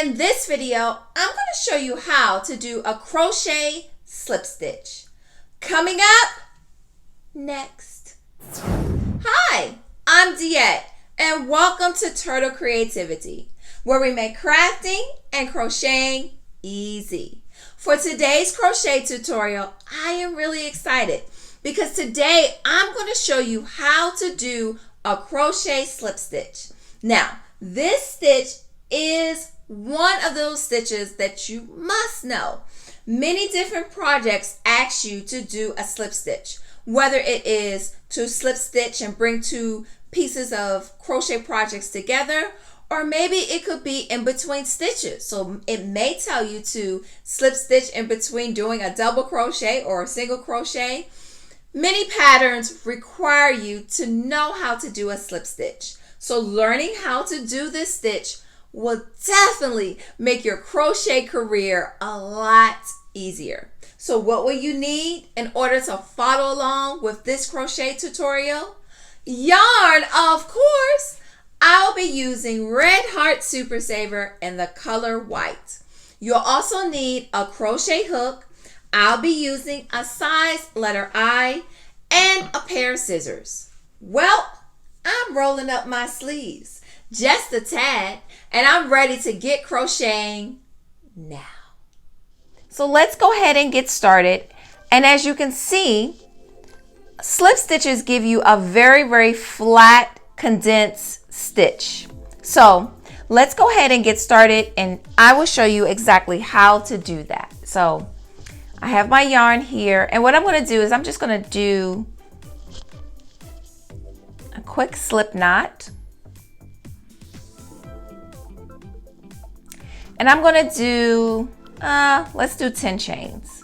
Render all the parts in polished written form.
In this video, I'm going to show you how to do a crochet slip stitch. Coming up next. Hi, I'm Diette, and welcome to Turtle Creativity, where we make crafting and crocheting easy. For today's crochet tutorial, I am really excited because today I'm going to show you how to do a crochet slip stitch. Now, this stitch is one of those stitches that you must know. Many different projects ask you to do a slip stitch, whether it is to slip stitch and bring two pieces of crochet projects together, or maybe it could be in between stitches. So it may tell you to slip stitch in between doing a double crochet or a single crochet. Many patterns require you to know how to do a slip stitch. So learning how to do this stitch will definitely make your crochet career a lot easier. So what will you need in order to follow along with this crochet tutorial? Yarn, of course. I'll be using Red Heart Super Saver in the color white. You'll also need a crochet hook. I'll be using a size letter I and a pair of scissors. Well, I'm rolling up my sleeves just a tad, and I'm ready to get crocheting now. So let's go ahead and get started. And as you can see, slip stitches give you a very flat condensed stitch. So let's go ahead and get started, and I will show you exactly how to do that. So I have my yarn here, and what I'm going to do is I'm just going to do a quick slip knot. And I'm going to do, let's do 10 chains.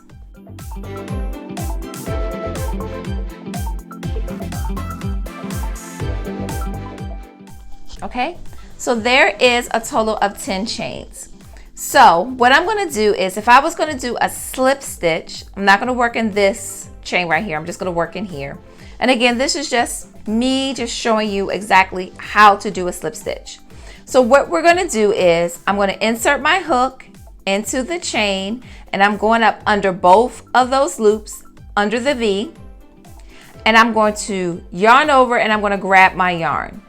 Okay, so there is a total of 10 chains. So what I'm going to do is, if I was going to do a slip stitch, I'm not going to work in this chain right here. I'm just going to work in here. And again, this is just me just showing you exactly how to do a slip stitch. So what we're going to do is I'm going to insert my hook into the chain, and I'm going up under both of those loops under the V, and I'm going to yarn over, and I'm going to grab my yarn,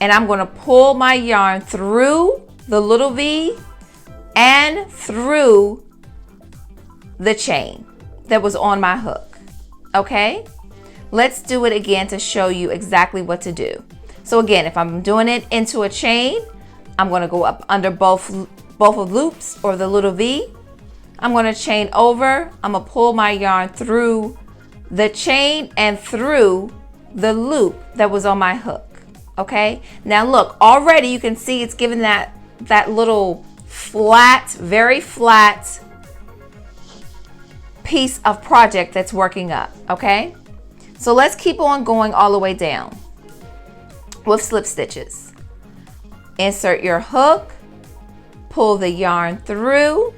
and I'm going to pull my yarn through the little V and through the chain that was on my hook. Okay, let's do it again to show you exactly what to do. So again, if I'm doing it into a chain, I'm going to go up under both of loops or the little V. I'm going to chain over. I'm going to pull my yarn through the chain and through the loop that was on my hook. Okay, now look, already you can see it's giving that little flat, very flat piece of project that's working up. Okay, so let's keep on going all the way down with slip stitches. Insert your hook, pull the yarn through,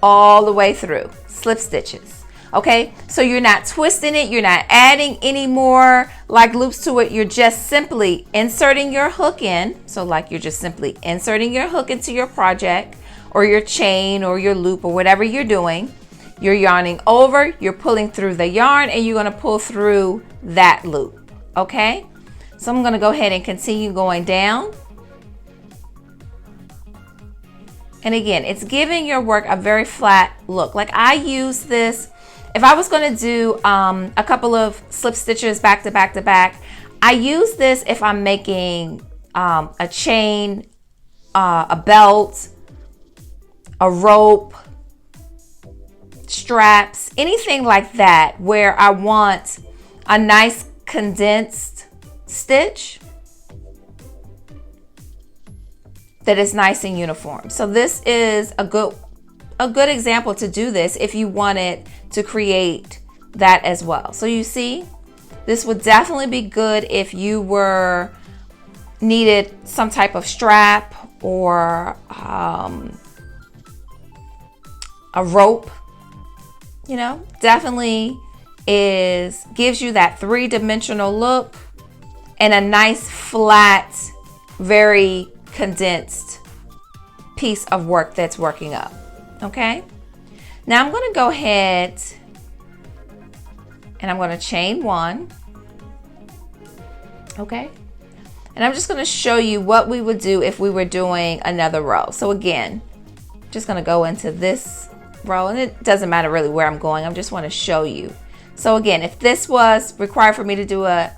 all the way through, slip stitches. Okay, so you're not twisting it, you're not adding any more like loops to it, you're just simply inserting your hook in. So like you're just simply inserting your hook into your project or your chain or your loop or whatever you're doing. You're yarning over, you're pulling through the yarn, and you're going to pull through that loop. Okay, so I'm going to go ahead and continue going down. And again, it's giving your work a very flat look. Like I use this, if I was going to do a couple of slip stitches back to back to back, I use this if I'm making a chain, a belt, a rope, straps, anything like that, where I want a nice condensed stitch that is nice and uniform. So this is a good example to do this if you wanted to create that as well. So you see, this would definitely be good if you needed some type of strap or a rope. You know, definitely gives you that three-dimensional look and a nice flat, very condensed piece of work that's working up. Okay, now I'm going to go ahead and I'm going to chain 1. Okay, and I'm just going to show you what we would do if we were doing another row. So again, just going to go into this row, and it doesn't matter really where I'm going. I just want to show you. So again, if this was required for me to do a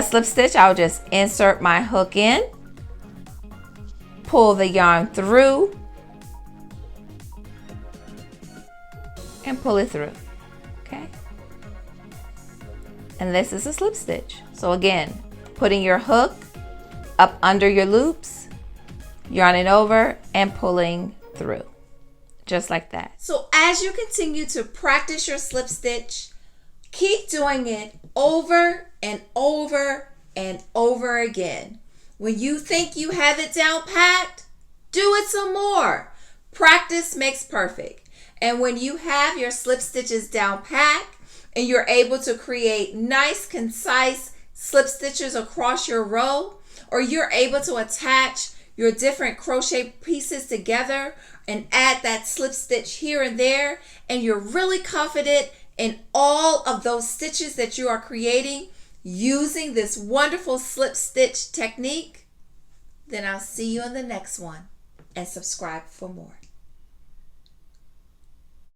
slip stitch, I'll just insert my hook in, pull the yarn through, and pull it through. Okay, and this is a slip stitch. So again, putting your hook up under your loops, yarning over, and pulling through, just like that. So as you continue to practice your slip stitch, keep doing it over and over and over again. When you think you have it down packed, do it some more. Practice makes perfect. And when you have your slip stitches down packed and you're able to create nice, concise slip stitches across your row, or you're able to attach your different crochet pieces together and add that slip stitch here and there, and you're really confident in all of those stitches that you are creating using this wonderful slip stitch technique, then I'll see you in the next one, and subscribe for more.